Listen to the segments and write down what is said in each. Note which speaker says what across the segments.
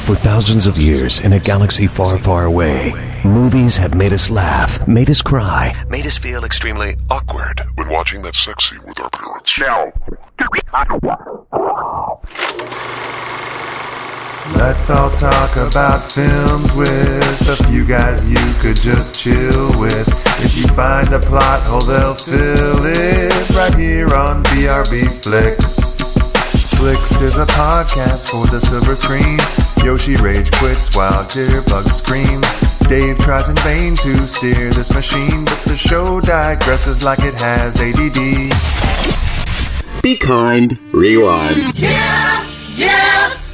Speaker 1: For thousands of years, in a galaxy far, far away, movies have made us laugh, made us cry, made us feel extremely awkward
Speaker 2: when watching that sex scene with our parents.
Speaker 3: No.
Speaker 4: Let's all talk about films with a few guys you could just chill with. If you find a plot hole, they'll fill it right here on BRB Flix. Flix is a podcast for the silver screen. Yoshi rage quits while Jitterbug screams. Dave tries in vain to steer this machine, but the show digresses like it has ADD.
Speaker 5: Be kind, rewind.
Speaker 6: Yeah,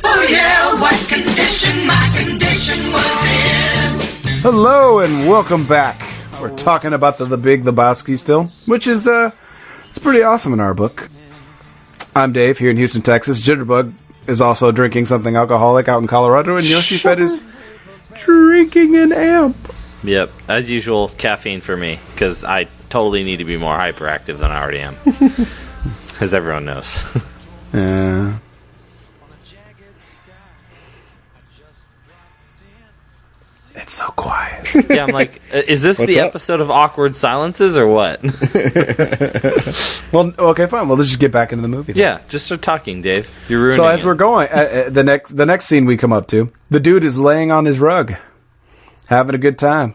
Speaker 6: oh yeah, what condition my condition was in.
Speaker 7: Hello and welcome back. We're talking about the Big Lebowski still, which is, it's pretty awesome in our book. I'm Dave, here in Houston, Texas. Jitterbug is also drinking something alcoholic out in Colorado, and Yoshifett is drinking an amp.
Speaker 8: Yep, as usual, caffeine for me, because I totally need to be more hyperactive than I already am. As everyone knows.
Speaker 7: It's so quiet.
Speaker 8: Yeah, I'm like, is this the episode of Awkward Silences or what?
Speaker 7: Well, okay, fine. Well, let's just get back into the movie then.
Speaker 8: Yeah, just start talking, Dave. You're ruining
Speaker 7: So as
Speaker 8: it.
Speaker 7: we're going, the next scene we come up to, the dude is laying on his rug, having a good time,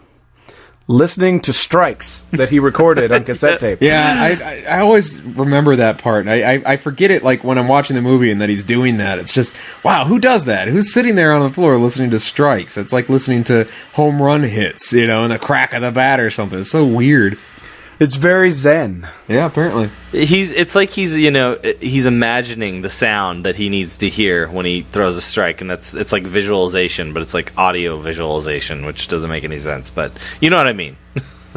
Speaker 7: listening to strikes that he recorded on cassette tape.
Speaker 9: Yeah, I always remember that part. I forget it, like, when I'm watching the movie and that he's doing that. It's just, wow, who does that? Who's sitting there on the floor listening to strikes? It's like listening to home run hits, you know, and the crack of the bat or something. It's so weird.
Speaker 7: It's very zen.
Speaker 9: Yeah, apparently.
Speaker 8: It's like he's imagining the sound that he needs to hear when he throws a strike, and it's like visualization, but it's like audio visualization, which doesn't make any sense, but you know what I mean.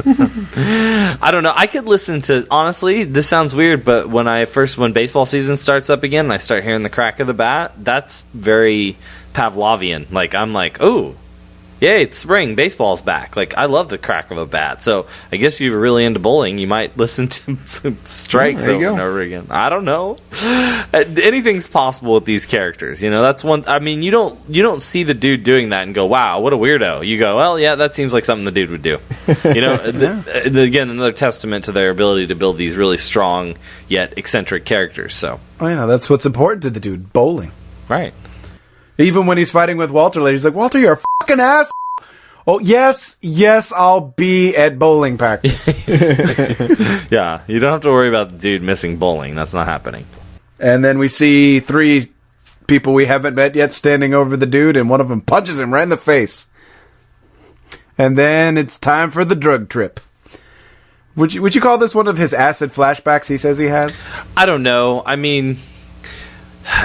Speaker 8: I don't know. I could listen to, honestly, this sounds weird, but when baseball season starts up again and I start hearing the crack of the bat, that's very Pavlovian. Like, I'm like, oh, yay, it's spring, baseball's back. Like, I love the crack of a bat. So I guess if you're really into bowling, you might listen to strikes over and over again. I don't know. Anything's possible with these characters. You know, that's one. I mean, you don't see the dude doing that and go, wow, what a weirdo. You go, well, yeah, that seems like something the dude would do. You know, again, another testament to their ability to build these really strong yet eccentric characters. So,
Speaker 7: Oh, yeah, that's what's important to the dude, bowling.
Speaker 8: right.
Speaker 7: Even when he's fighting with Walter later, he's like, Walter, you're a fucking ass. Oh, yes, I'll be at bowling practice.
Speaker 8: Yeah, you don't have to worry about the dude missing bowling. That's not happening.
Speaker 7: And then we see three people we haven't met yet standing over the dude, and one of them punches him right in the face. And then it's time for the drug trip. Would you call this one of his acid flashbacks he says he has?
Speaker 8: I don't know. I mean,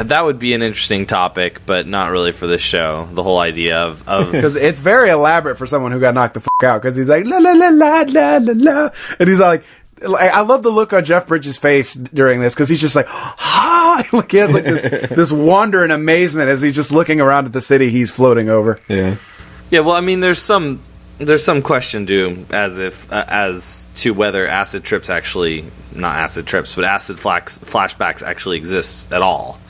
Speaker 8: that would be an interesting topic, but not really for this show. The whole idea of
Speaker 7: Because it's very elaborate for someone who got knocked the fuck out. Because he's like, la la la la la la la. And he's like, I love the look on Jeff Bridges' face during this, because he's just like, ah! Like, he has like this wonder and amazement as he's just looking around at the city he's floating over.
Speaker 9: Yeah.
Speaker 8: yeah. Well, I mean, there's some question as to whether acid trips actually, not acid trips, but acid flashbacks actually exist at all.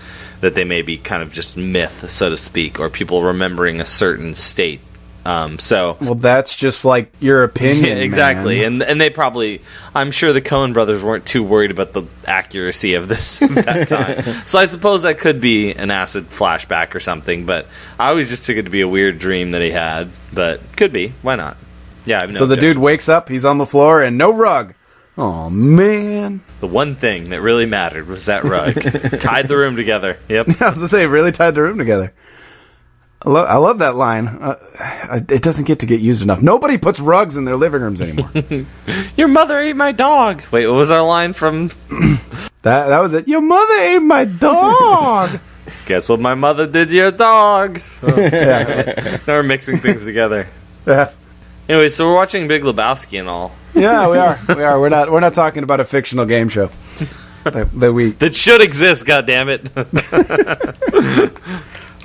Speaker 8: That they may be kind of just myth, so to speak, or people remembering a certain state.
Speaker 7: Well, that's just like your opinion,
Speaker 8: exactly.
Speaker 7: man.
Speaker 8: And they probably, I'm sure the Coen brothers weren't too worried about the accuracy of this at that time. So I suppose that could be an acid flashback or something, but I always just took it to be a weird dream that he had, but could be. Why not? Yeah, I have no
Speaker 7: So the
Speaker 8: objection.
Speaker 7: dude wakes up, he's on the floor, and no rug. Oh, man.
Speaker 8: The one thing that really mattered was that rug. Tied the room together. Yep.
Speaker 7: I was going to say, it really tied the room together. I love that line. It doesn't get used enough. Nobody puts rugs in their living rooms anymore.
Speaker 8: Your mother ate my dog. Wait, what was our line from?
Speaker 7: That was it. Your mother ate my dog.
Speaker 8: Guess what my mother did to your dog?
Speaker 7: Yeah.
Speaker 8: Now we're mixing things together.
Speaker 7: Yeah.
Speaker 8: Anyway, so we're watching Big Lebowski and all.
Speaker 7: Yeah, we are. We're not talking about a fictional game show that we
Speaker 8: That should exist, goddammit.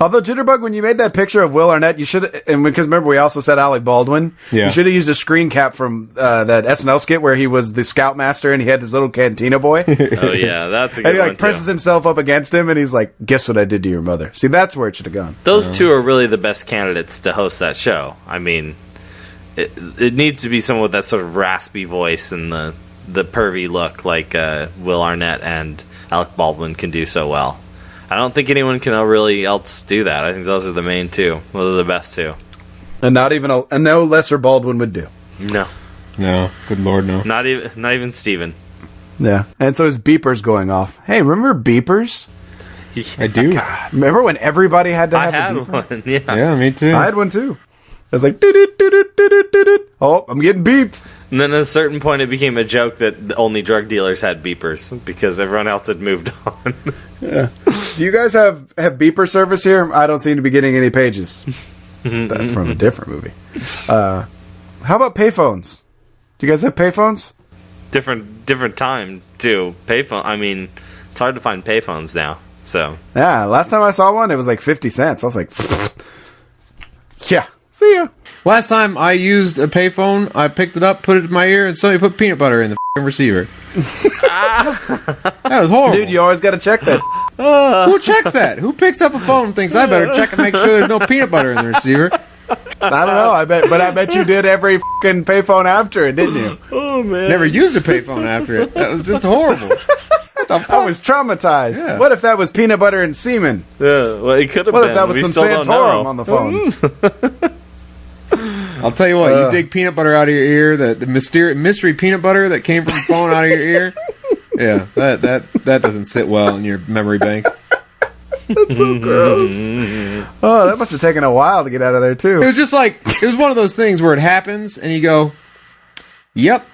Speaker 7: Although, Jitterbug, when you made that picture of Will Arnett, you should, and because remember we also said Alec Baldwin,
Speaker 9: Yeah.
Speaker 7: you should have used a screen cap from that SNL skit where he was the scoutmaster and he had his little cantina boy.
Speaker 8: Oh yeah, that's a good
Speaker 7: And he
Speaker 8: one
Speaker 7: like presses himself up against him and he's like, guess what I did to your mother? See, that's where it should have gone.
Speaker 8: Those two are really the best candidates to host that show. I mean, it needs to be someone with that sort of raspy voice and the pervy look like Will Arnett and Alec Baldwin can do so well. I don't think anyone can really else do that. I think those are the main two. Those are the best two.
Speaker 7: And not even a no lesser Baldwin would do.
Speaker 8: No,
Speaker 9: Good Lord, no.
Speaker 8: not even Steven.
Speaker 7: Yeah. And so his beeper's going off. Hey, remember beepers?
Speaker 9: I do.
Speaker 7: Remember when everybody had to
Speaker 8: I
Speaker 7: have
Speaker 8: had
Speaker 7: a beeper?
Speaker 8: one. Yeah.
Speaker 9: Yeah, me too.
Speaker 7: I had one too. I was like, "Doot-doot-doot-doot-doot-doot-doot." Oh, I'm getting beeped.
Speaker 8: And then at a certain point, it became a joke that only drug dealers had beepers because everyone else had moved on.
Speaker 7: Do you guys have beeper service here? I don't seem to be getting any pages. That's from a different movie. How about payphones? Do you guys have payphones?
Speaker 8: different time too. Payphone. I mean, it's hard to find payphones now. So
Speaker 7: Yeah, last time I saw one, it was like 50 cents. I was like, yeah, see ya.
Speaker 9: Last time I used a payphone, I picked it up, put it in my ear, and somebody put peanut butter in the f***ing receiver. That was horrible.
Speaker 7: Dude, you always got to check that.
Speaker 9: Who checks that? Who picks up a phone and thinks I better check and make sure there's no peanut butter in the receiver?
Speaker 7: I don't know. But I bet you did every fucking payphone after it, didn't you?
Speaker 8: oh man,
Speaker 9: Never used a payphone after it. That was just horrible. What the fuck?
Speaker 7: I was traumatized.
Speaker 9: Yeah.
Speaker 7: What if that was peanut butter and semen?
Speaker 8: Yeah, well, it could have
Speaker 7: What
Speaker 8: been.
Speaker 7: if that was
Speaker 8: We
Speaker 7: some
Speaker 8: still don't
Speaker 7: Santorum
Speaker 8: know.
Speaker 7: on the phone?
Speaker 9: I'll tell you what, you dig peanut butter out of your ear, the mystery peanut butter that came from the phone out of your ear. Yeah, that doesn't sit well in your memory bank.
Speaker 7: That's so gross. Oh, that must have taken a while to get out of there,
Speaker 9: It
Speaker 7: too.
Speaker 9: was just like, it was one of those things where it happens and you go, yep,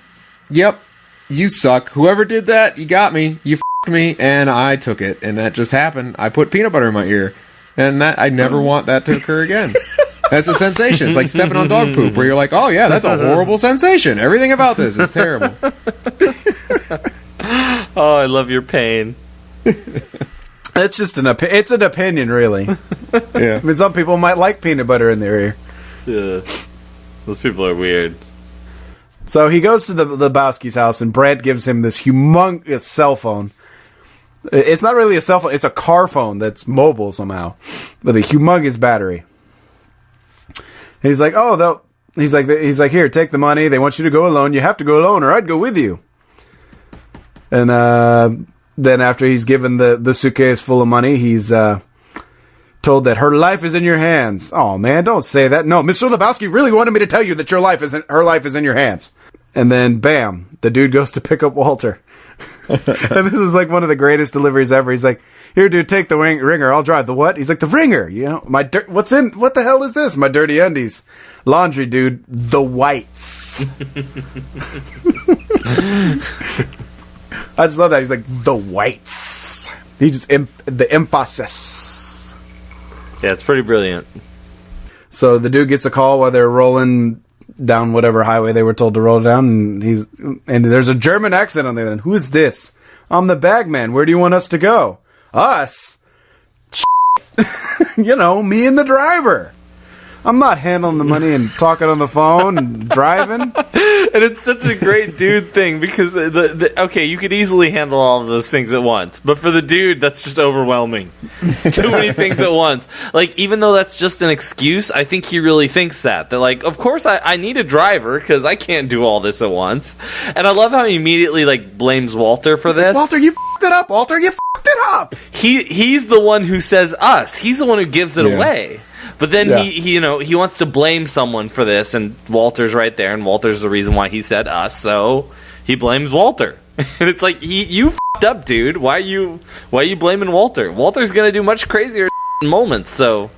Speaker 9: you suck. Whoever did that, you got me, you f***ed me, and I took it. And that just happened. I put peanut butter in my ear. And that I never want that to occur again. That's a sensation. It's like stepping on dog poop, where you're like, oh yeah, that's a horrible sensation. Everything about this is terrible.
Speaker 8: Oh, I love your pain.
Speaker 7: It's just it's an opinion, really.
Speaker 9: Yeah.
Speaker 7: I mean, some people might like peanut butter in their ear.
Speaker 8: Yeah. Those people are weird.
Speaker 7: So he goes to the Lebowski's house, and Brad gives him this humongous cell phone. It's not really a cell phone; it's a car phone that's mobile somehow, with a humongous battery. And he's like, "Oh, he's like, here, take the money. They want you to go alone. You have to go alone, or I'd go with you." And then after he's given the suitcase full of money, he's told that her life is in your hands. Oh man, don't say that. No, Mr. Lebowski really wanted me to tell you that her life is in your hands. And then, bam, the dude goes to pick up Walter. And this is like one of the greatest deliveries ever. He's like, "Here, dude, take the ringer. I'll drive." The what? He's like, "The ringer. You know, what the hell is this? My dirty undies. Laundry, dude. The whites." I just love that. He's like, "The whites." He just, the emphasis.
Speaker 8: Yeah, it's pretty brilliant.
Speaker 7: So the dude gets a call while they're rolling down whatever highway they were told to roll down, and there's a German accent on the other end. "Who is this?" "I'm the bagman. Where do you want us to go?" "Us?" You know, me and the driver. I'm not handling the money and talking on the phone and driving.
Speaker 8: And it's such a great dude thing because okay, you could easily handle all of those things at once, but for the dude, that's just overwhelming. It's too many things at once. Like, even though that's just an excuse, I think he really thinks that like, of course I need a driver because I can't do all this at once. And I love how he immediately like blames Walter for this.
Speaker 7: "Walter, you f***ed it up. Walter, you f***ed it up."
Speaker 8: He's the one who says us. He's the one who gives it away. But then he wants to blame someone for this, and Walter's right there, and Walter's the reason why he said us, so he blames Walter. And it's like, you f***ed up, dude. Why are you blaming Walter? Walter's gonna do much crazier moments, so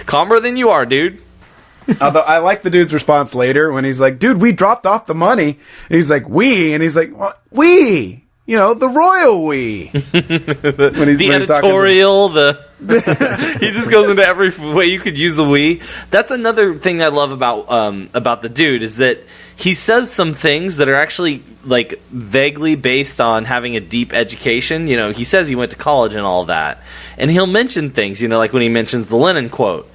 Speaker 8: calmer than you are, dude.
Speaker 7: Although I like the dude's response later when he's like, "Dude, we dropped off the money." And he's like, "We?" And he's like, "What? We? you know, the royal we.
Speaker 8: The editorial, he just goes into every way you could use a we. That's another thing I love about the dude is that he says some things that are actually like vaguely based on having a deep education. You know, he says he went to college and all that, and he'll mention things. You know, like when he mentions the Lenin quote.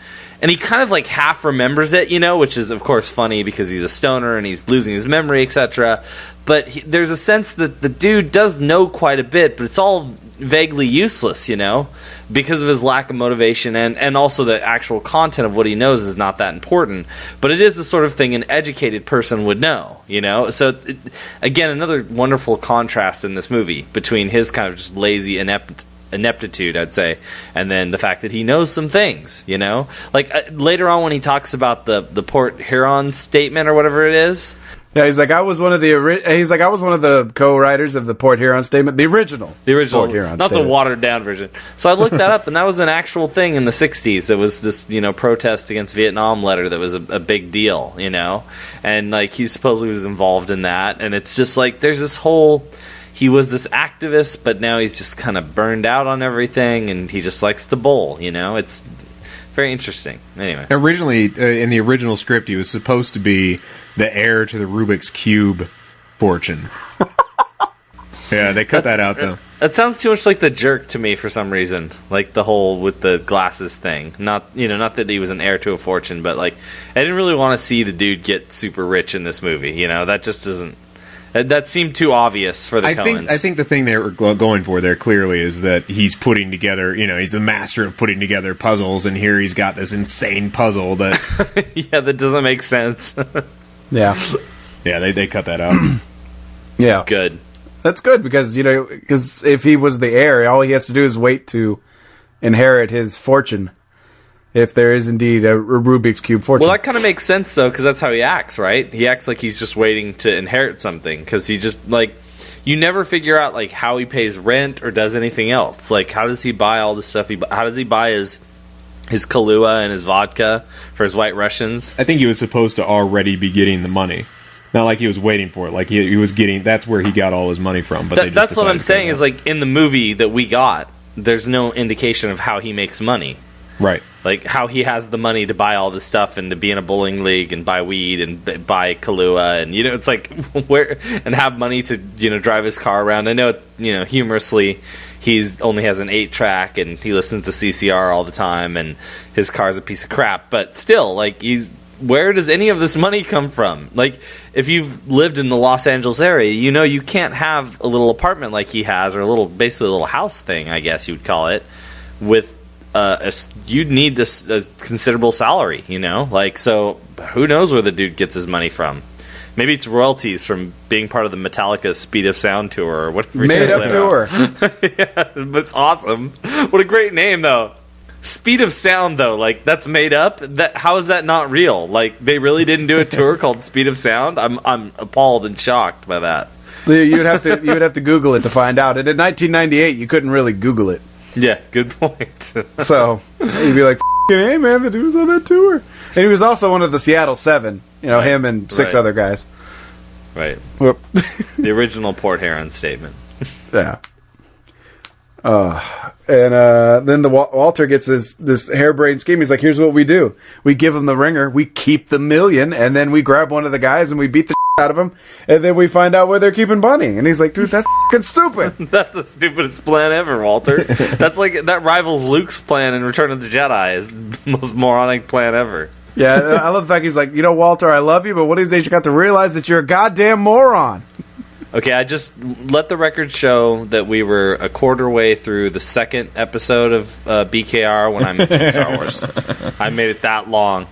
Speaker 8: And he kind of like half remembers it, you know, which is of course funny because he's a stoner and he's losing his memory, etc. But there's a sense that the dude does know quite a bit, but it's all vaguely useless, you know, because of his lack of motivation and also the actual content of what he knows is not that important. But it is the sort of thing an educated person would know, you know. So again, another wonderful contrast in this movie between his kind of just lazy ineptitude, I'd say, and then the fact that he knows some things, you know, like later on when he talks about the Port Huron statement or whatever it is.
Speaker 7: Yeah, he's like, I was one of the co-writers of the Port Huron statement, the original Port Huron
Speaker 8: not
Speaker 7: statement.
Speaker 8: The watered down version. So I looked that up, and that was an actual thing in the '60s. It was this, you know, protest against Vietnam letter that was a big deal, you know, and like he supposedly was involved in that, and it's just like there's this whole. He was this activist, but now he's just kind of burned out on everything, and he just likes to bowl, you know? It's very interesting. Anyway.
Speaker 9: Originally, in the original script, he was supposed to be the heir to the Rubik's Cube fortune. Yeah, they cut that out, though.
Speaker 8: That sounds too much like The Jerk to me for some reason. Like the whole with the glasses thing. Not that he was an heir to a fortune, but like I didn't really want to see the dude get super rich in this movie, you know? That just isn't... That seemed too obvious for the Coens.
Speaker 9: I think the thing they were going for there clearly is that he's putting together, you know, he's the master of putting together puzzles, and here he's got this insane puzzle that...
Speaker 8: yeah, that doesn't make sense.
Speaker 7: Yeah.
Speaker 9: Yeah, they cut that out.
Speaker 7: Yeah.
Speaker 8: Good.
Speaker 7: That's good because, you know, because if he was the heir, all he has to do is wait to inherit his fortune. If there is indeed a Rubik's Cube fortune.
Speaker 8: Well, that kind of makes sense, though, because that's how he acts, right? He acts like he's just waiting to inherit something, because he just, like, you never figure out, like, how he pays rent or does anything else. Like, how does he buy all this stuff? How does he buy his Kahlua and his vodka for his White Russians?
Speaker 9: I think he was supposed to already be getting the money. Not like he was waiting for it. Like, he was getting... That's where he got all his money from. But
Speaker 8: that's what I'm saying, is, like, in the movie that we got, there's no indication of how he makes money.
Speaker 9: Right.
Speaker 8: Like, how he has the money to buy all this stuff and to be in a bowling league and buy weed and buy Kahlua and, you know, it's like, where... And have money to, you know, drive his car around. I know, you know, humorously, he's only has an 8-track and he listens to CCR all the time and his car's a piece of crap. But still, like, where does any of this money come from? Like, if you've lived in the Los Angeles area, you know you can't have a little apartment like he has, or basically a little house thing, I guess you would call it, with... you'd need this a considerable salary, you know? Like, so who knows where the dude gets his money from? Maybe it's royalties from being part of the Metallica Speed of Sound tour or whatever.
Speaker 7: Made up tour.
Speaker 8: Yeah, that's awesome. What a great name, though. Speed of Sound, though, like, that's made up? How is that not real? Like, they really didn't do a tour called Speed of Sound? I'm appalled and shocked by that.
Speaker 7: You would have to Google it to find out. And in 1998, you couldn't really Google it.
Speaker 8: Yeah, good point.
Speaker 7: So you'd be like, "Hey man, the dude was on that tour," and he was also one of the Seattle Seven. You know, him and 6 other guys.
Speaker 8: Right.
Speaker 7: Whoop.
Speaker 8: The original Port Huron statement.
Speaker 7: Yeah. And then Walter gets this harebrained scheme. He's like, "Here's what we do: we give him the ringer, we keep the $1 million, and then we grab one of the guys and we beat the out of him, and then we find out where they're keeping Bunny." And he's like, "Dude, that's fucking stupid."
Speaker 8: That's the stupidest plan ever, Walter. That's like that rivals Luke's plan in Return of the Jedi. Is the most moronic plan ever.
Speaker 7: Yeah, I love the fact he's like, "You know, Walter, I love you, but one of these days you got to realize that you're a goddamn moron."
Speaker 8: Okay, I just let the record show that we were a quarter way through the second episode of BKR when I mentioned Star Wars. I made it that long.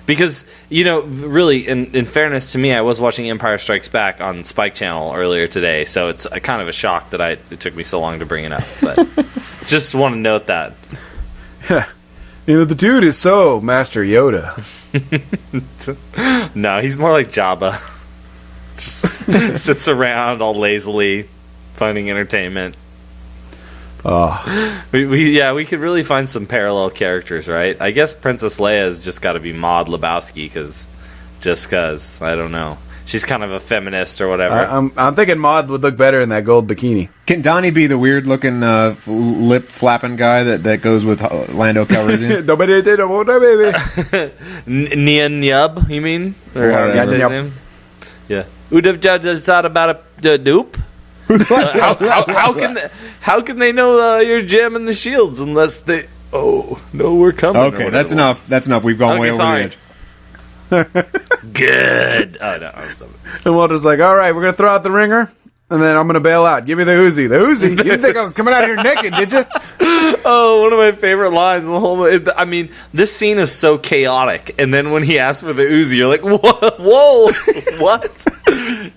Speaker 8: Because, you know, really, in fairness to me, I was watching Empire Strikes Back on Spike Channel earlier today, so it's a kind of a shock that it took me so long to bring it up. But just want to note that.
Speaker 7: You know, the dude is so Master Yoda.
Speaker 8: No, he's more like Jabba. Just sits around all lazily, finding entertainment.
Speaker 7: Oh,
Speaker 8: we could really find some parallel characters, right? I guess Princess Leia's just got to be Maud Lebowski, because I don't know. she's kind of a feminist or whatever.
Speaker 7: I'm thinking Maude would look better in that gold bikini.
Speaker 9: Can Donnie be the weird looking lip flapping guy that goes with Lando Calrissian?
Speaker 7: Nobody did it, baby.
Speaker 8: Nian Yub, you mean? Or how do you say his name? Yeah. Udab about a dupe. How can they know you're jamming the shields unless they? Oh no, we're coming.
Speaker 9: Okay, that's enough. That's enough. We've gone way over the edge.
Speaker 8: Good. Oh no.
Speaker 7: And Walter's like, all right, we're gonna throw out the ringer, and then I'm gonna bail out. Give me the Uzi. The Uzi. You didn't think I was coming out here naked, did you?
Speaker 8: Oh, one of my favorite lines in the whole. I mean, this scene is so chaotic, and then when he asks for the Uzi, you're like, whoa, what?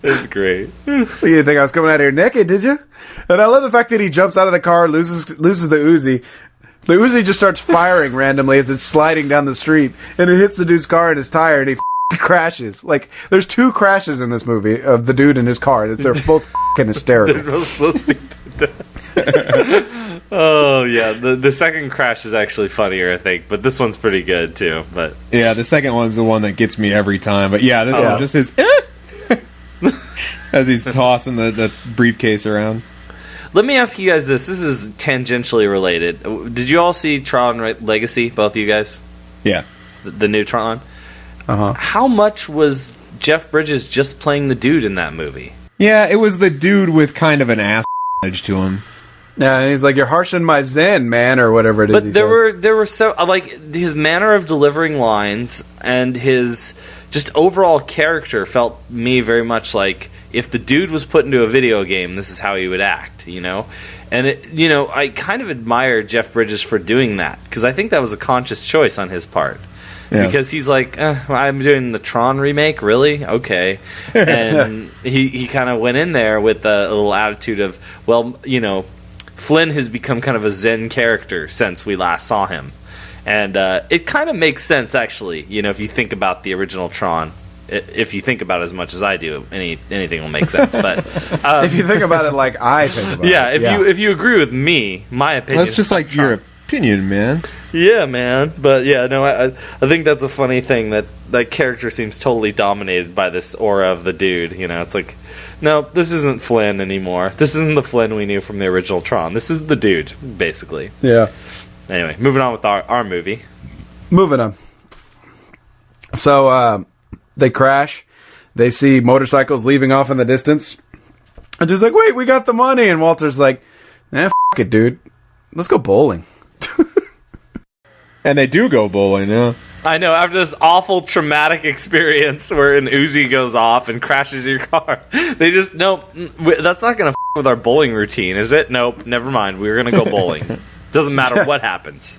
Speaker 8: It's great.
Speaker 7: You didn't think I was coming out here naked, did you? And I love the fact that he jumps out of the car, loses the Uzi. The Uzi just starts firing randomly as it's sliding down the street, and it hits the dude's car and his tire, and he crashes. Like, there's 2 crashes in this movie of the dude and his car. They're both fucking hysterical.
Speaker 8: They're both so stupid. Oh yeah, the second crash is actually funnier, I think, but this one's pretty good too. But
Speaker 9: yeah, the second one's the one that gets me every time. But yeah, this one just is as he's tossing the briefcase around.
Speaker 8: Let me ask you guys this. This is tangentially related. Did you all see Tron Legacy, both of you guys?
Speaker 9: Yeah.
Speaker 8: The new Tron?
Speaker 7: Uh-huh.
Speaker 8: How much was Jeff Bridges just playing the dude in that movie?
Speaker 9: Yeah, it was the dude with kind of an ass edge to him.
Speaker 7: Yeah, and he's like, you're harshing my zen, man, or whatever it is.
Speaker 8: But there were so, like, his manner of delivering lines and his just overall character felt me very much like if the dude was put into a video game, this is how he would act, you know? And, I kind of admire Jeff Bridges for doing that, because I think that was a conscious choice on his part. Yeah. Because he's like, I'm doing the Tron remake, really? Okay. And he kind of went in there with a little attitude of, well, Flynn has become kind of a zen character since we last saw him. And it kind of makes sense, actually, if you think about the original Tron. If you think about it as much as I do, anything will make sense. But
Speaker 7: if you think about it like I think about
Speaker 8: it. Yeah, if you agree with me, my opinion.
Speaker 9: That's just like Tron. Your opinion, man.
Speaker 8: Yeah, man. But yeah, no, I think that's a funny thing that character seems totally dominated by this aura of the dude. It's like, no, this isn't Flynn anymore. This isn't the Flynn we knew from the original Tron. This is the dude, basically.
Speaker 7: Yeah.
Speaker 8: Anyway, moving on with our movie.
Speaker 7: Moving on. So they crash. They see motorcycles leaving off in the distance. And dude's like, wait, we got the money. And Walter's like, f*** it, dude. Let's go bowling.
Speaker 9: And they do go bowling, yeah.
Speaker 8: I know, after this awful traumatic experience where an Uzi goes off and crashes your car, they just, nope, that's not going to with our bowling routine, is it? Nope, never mind, we're going to go bowling. Doesn't matter what happens.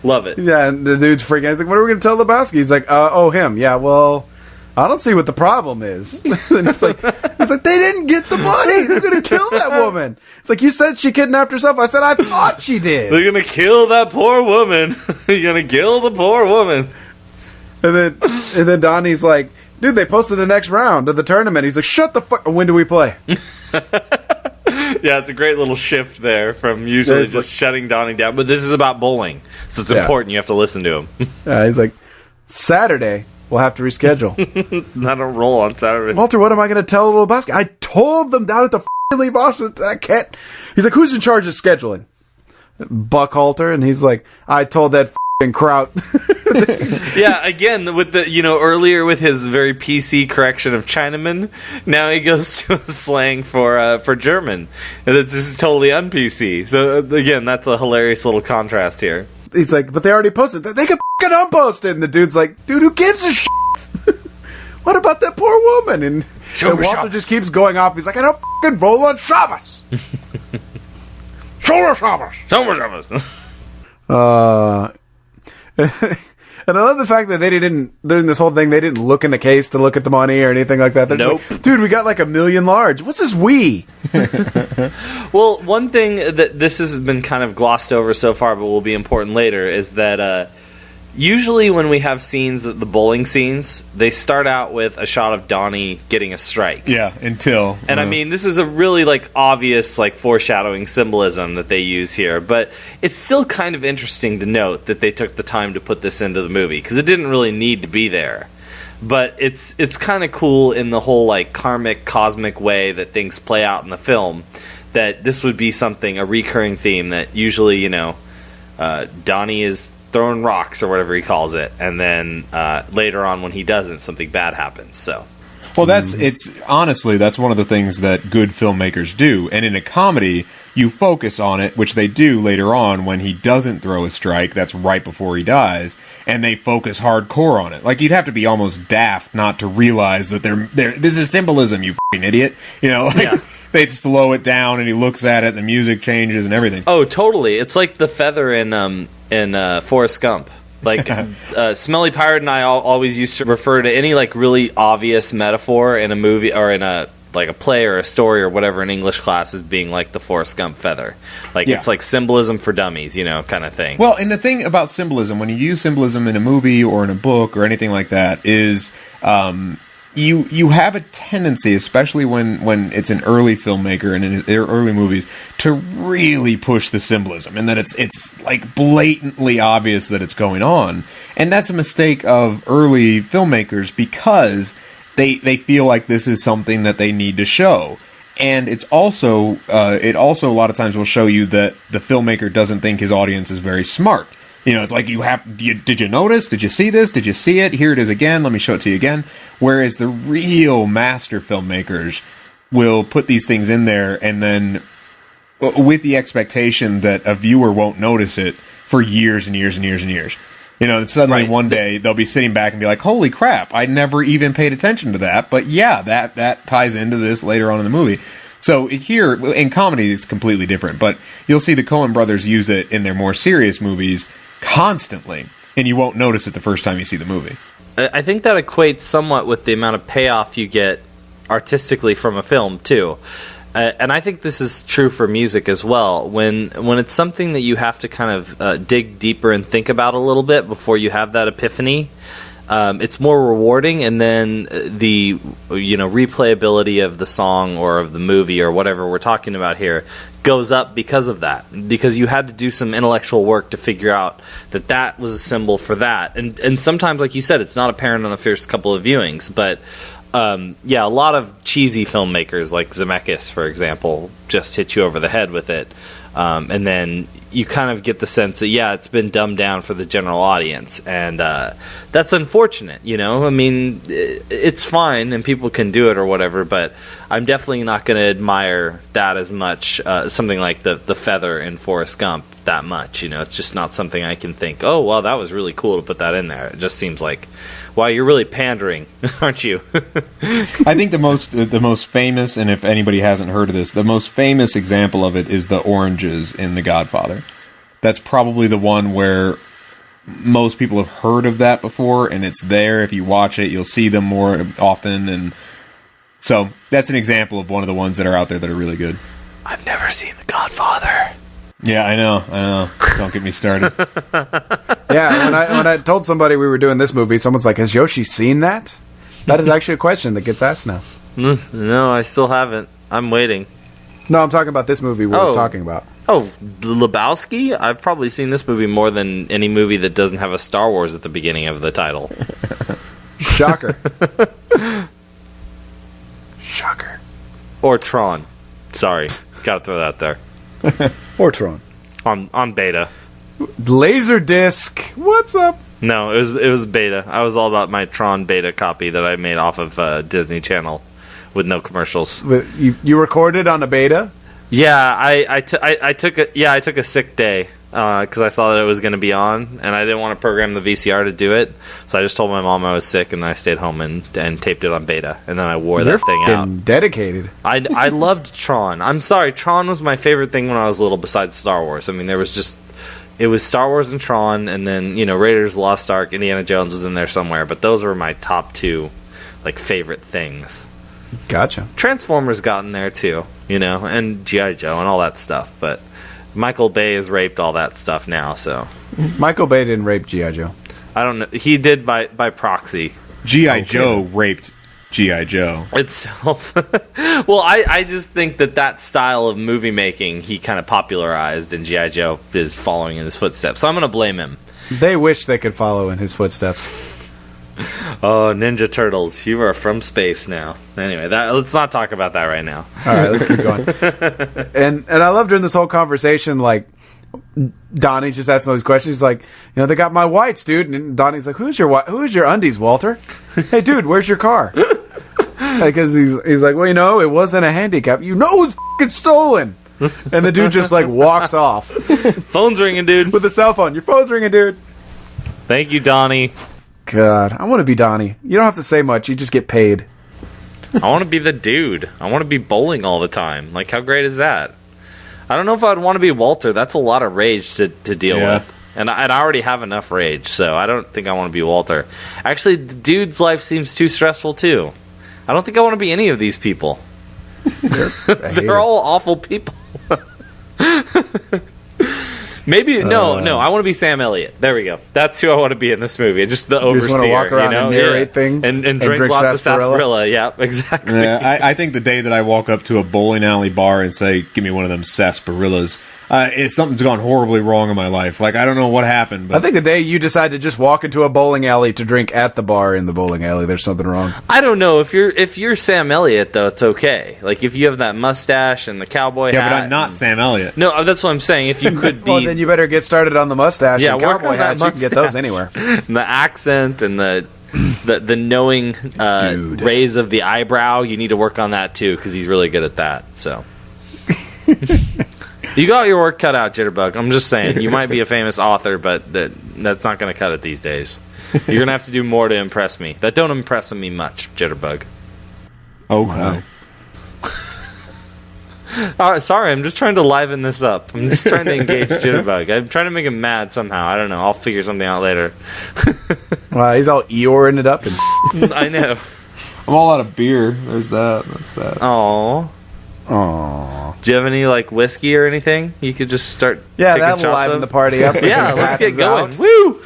Speaker 8: Love it.
Speaker 7: Yeah, and the dude's freaking out. He's like, what are we going to tell Lebowski? He's like, him. Yeah, well, I don't see what the problem is. And it's like, they didn't get the money. They're going to kill that woman. It's like, you said she kidnapped herself. I said, I thought she did.
Speaker 8: They're going to kill that poor woman. You're going to kill the poor woman.
Speaker 7: And then Donnie's like, dude, they posted the next round of the tournament. He's like, shut the fuck. When do we play?
Speaker 8: Yeah, it's a great little shift there from usually just shutting Donnie down. But this is about bowling, so it's important. You have to listen to him.
Speaker 7: He's like, Saturday, we'll have to reschedule.
Speaker 8: I don't roll on Saturday.
Speaker 7: Walter, what am I going to tell Little Lebowski? I told them down at the League office that I can't. He's like, who's in charge of scheduling? Buckhalter. And he's like, I told that Kraut.
Speaker 8: Yeah, again, with the earlier with his very PC correction of Chinaman, now he goes to a slang for German, and it's just totally un-PC. So again, that's a hilarious little contrast here.
Speaker 7: He's like, but they already posted. They could unpost it. And the dude's like, dude, who gives a shit? What about that poor woman? And Walter just keeps going off. He's like, I don't fucking roll on Shabbos. Shoulder Shabbos.
Speaker 8: Shoulder Shabbos.
Speaker 7: And I love the fact that they didn't, during this whole thing, they didn't look in the case to look at the money or anything like that. They're
Speaker 8: nope.
Speaker 7: Like, dude, we got like 1 million large. What's this we?
Speaker 8: Well, one thing that this has been kind of glossed over so far, but will be important later, is that usually when we have scenes, the bowling scenes, they start out with a shot of Donnie getting a strike.
Speaker 9: Yeah, until.
Speaker 8: And I mean, this is a really obvious foreshadowing symbolism that they use here, but it's still kind of interesting to note that they took the time to put this into the movie, because it didn't really need to be there. but it's kind of cool in the whole like karmic, cosmic way that things play out in the film. That this would be something, a recurring theme that usually, you know, Donnie is throwing rocks or whatever he calls it, and then later on when he doesn't, something bad happens. So,
Speaker 9: well, it's honestly that's one of the things that good filmmakers do, and in a comedy, you focus on it, which they do later on when he doesn't throw a strike. That's right before he dies, and they focus hardcore on it. Like you'd have to be almost daft not to realize that this is symbolism, you fucking idiot. You know, like, yeah. They slow it down, and he looks at it, the music changes, and everything.
Speaker 8: Oh, totally! It's like the feather in Forrest Gump. Like Smelly Pirate and I always used to refer to any like really obvious metaphor in a movie or in a play or a story or whatever in English class as being like the Forrest Gump feather. Like It's like symbolism for dummies, you know, kind of thing.
Speaker 9: Well, and the thing about symbolism, when you use symbolism in a movie or in a book or anything like that, is you have a tendency, especially when it's an early filmmaker and in their early movies, to really push the symbolism, and that it's like blatantly obvious that it's going on. And that's a mistake of early filmmakers because they feel like this is something that they need to show. And it's also a lot of times will show you that the filmmaker doesn't think his audience is very smart. You know, it's like did you notice? Did you see this? Did you see it? Here it is again. Let me show it to you again. Whereas the real master filmmakers will put these things in there and then with the expectation that a viewer won't notice it for years and years and years and years. You know, suddenly one day they'll be sitting back and be like, holy crap, I never even paid attention to that. But yeah, that ties into this later on in the movie. So here, in comedy, it's completely different. But you'll see the Coen brothers use it in their more serious movies constantly, and you won't notice it the first time you see the movie.
Speaker 8: I think that equates somewhat with the amount of payoff you get artistically from a film, too. And I think this is true for music as well. When it's something that you have to kind of dig deeper and think about a little bit before you have that epiphany, it's more rewarding, and then the replayability of the song or of the movie or whatever we're talking about here goes up because of that. Because you had to do some intellectual work to figure out that was a symbol for that. And sometimes, like you said, it's not apparent on the first couple of viewings, but a lot of cheesy filmmakers like Zemeckis, for example, just hit you over the head with it. And then you kind of get the sense that, it's been dumbed down for the general audience. And that's unfortunate, you know? I mean, it's fine and people can do it or whatever, but I'm definitely not going to admire that as much, something like the feather in Forrest Gump that much, you know? It's just not something I can think, oh, well, that was really cool to put that in there. It just seems like, wow, you're really pandering, aren't you?
Speaker 9: I think the most famous, and if anybody hasn't heard of this, the most famous example of it is the oranges in The Godfather. That's probably the one where most people have heard of that before, and it's there. If you watch it, you'll see them more often, and so that's an example of one of the ones that are out there that are really good.
Speaker 8: I've never seen The Godfather.
Speaker 9: Yeah, I know. Don't get me started.
Speaker 7: Yeah, when I told somebody we were doing this movie, someone's like, has Yoshi seen that? That is actually a question that gets asked now.
Speaker 8: No, I still haven't. I'm waiting.
Speaker 7: No, I'm talking about this movie we're talking about.
Speaker 8: Oh, Lebowski? I've probably seen this movie more than any movie that doesn't have a Star Wars at the beginning of the title.
Speaker 7: Shocker. Shocker.
Speaker 8: Or Tron. Sorry, gotta throw that there.
Speaker 7: Or Tron.
Speaker 8: On beta.
Speaker 7: Laserdisc. What's up?
Speaker 8: No, it was beta. I was all about my Tron beta copy that I made off of Disney Channel with no commercials.
Speaker 7: You recorded on a beta?
Speaker 8: Yeah, I took a sick day because I saw that it was going to be on, and I didn't want to program the VCR to do it. So I just told my mom I was sick, and I stayed home and taped it on beta, and then I wore that thing out.
Speaker 7: Dedicated.
Speaker 8: I loved Tron. I'm sorry, Tron was my favorite thing when I was little, besides Star Wars. I mean, it was Star Wars and Tron, and then Raiders of the Lost Ark, Indiana Jones was in there somewhere, but those were my top two favorite things.
Speaker 7: Gotcha.
Speaker 8: Transformers got in there too, and G.I. Joe and all that stuff, but Michael Bay has raped all that stuff now, so.
Speaker 7: Michael Bay didn't rape G.I. Joe.
Speaker 8: I don't know. He did by proxy.
Speaker 9: G.I. Joe raped G.I. Joe
Speaker 8: itself. Well, I just think that style of movie making he kind of popularized, and G.I. Joe is following in his footsteps. So I'm going to blame him.
Speaker 7: They wish they could follow in his footsteps.
Speaker 8: Oh, Ninja Turtles, you are from space now. Anyway, let's not talk about that right now.
Speaker 7: All right, let's keep going. And I love during this whole conversation, like, Donnie's just asking all these questions. He's like, they got my whites, dude. And Donnie's like, who's your undies, Walter? Hey, dude, where's your car? Because he's like, well, it wasn't a handicap. It's f***ing stolen. And the dude just, like, walks off.
Speaker 8: Phone's ringing, dude.
Speaker 7: With a cell phone. Your phone's ringing, dude.
Speaker 8: Thank you, Donnie.
Speaker 7: God, I want to be Donnie. You don't have to say much. You just get paid.
Speaker 8: I want to be the dude. I want to be bowling all the time. Like, how great is that? I don't know if I'd want to be Walter. That's a lot of rage to deal with. And I already have enough rage, so I don't think I want to be Walter. Actually, the dude's life seems too stressful, too. I don't think I want to be any of these people. They're all awful people. Maybe no. I want to be Sam Elliott. There we go. That's who I want to be in this movie. Just the overseer.
Speaker 7: You just want to walk around and narrate things
Speaker 8: and drink lots of sarsaparilla. Yeah, exactly.
Speaker 9: Yeah, I think the day that I walk up to a bowling alley bar and say, "Give me one of them sarsaparillas," something's gone horribly wrong in my life. Like, I don't know what happened. But
Speaker 7: I think the day you decide to just walk into a bowling alley to drink at the bar in the bowling alley, there's something wrong.
Speaker 8: I don't know. If you're Sam Elliott, though, it's okay. Like, if you have that mustache and the cowboy hat.
Speaker 9: Yeah, but I'm not Sam Elliott.
Speaker 8: No, that's what I'm saying. If you could be...
Speaker 7: Well, then you better get started on the mustache and cowboy hats. You can get those anywhere.
Speaker 8: And the accent and the knowing raise of the eyebrow, you need to work on that, too, because he's really good at that, so... You got your work cut out, Jitterbug. I'm just saying. You might be a famous author, but that's not going to cut it these days. You're going to have to do more to impress me. That don't impress me much, Jitterbug.
Speaker 9: Oh, wow.
Speaker 8: All right, sorry, I'm just trying to liven this up. I'm just trying to engage Jitterbug. I'm trying to make him mad somehow. I don't know. I'll figure something out later.
Speaker 7: Wow, he's all Eeyoring it up.
Speaker 8: I know.
Speaker 9: I'm all out of beer. There's that. That's sad.
Speaker 8: Aww. Do you have any, like, whiskey or anything? You could just start taking shots
Speaker 7: that'll liven
Speaker 8: of?
Speaker 7: the party up.
Speaker 8: Yeah, let's get going.
Speaker 7: Out.
Speaker 8: Woo!